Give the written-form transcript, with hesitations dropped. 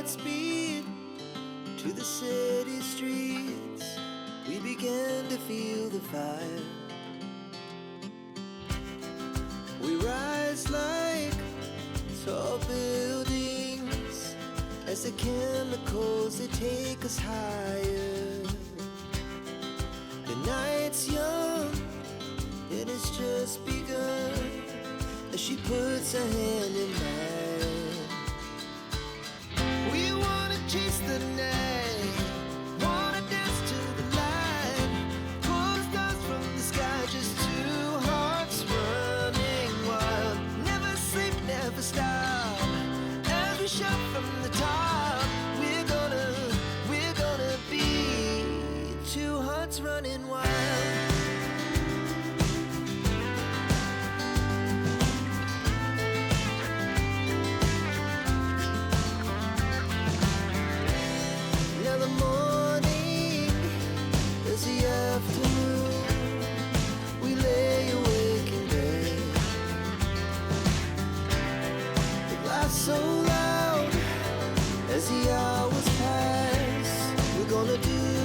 at speed to the city streets. We began to feel the fire. We rise like tall buildings as the chemicals, they take us higher. The night's young, it has just begun as she puts her hand in mine. We wanna chase the night, wanna dance to the light, pull the stars from the sky, just two hearts running wild. Never sleep, never stop, as we shout from the top. We're gonna be two hearts running wild. Now the morning is the afternoon. We lay awake in bed. The laughs so loud as the hours pass. We're gonna do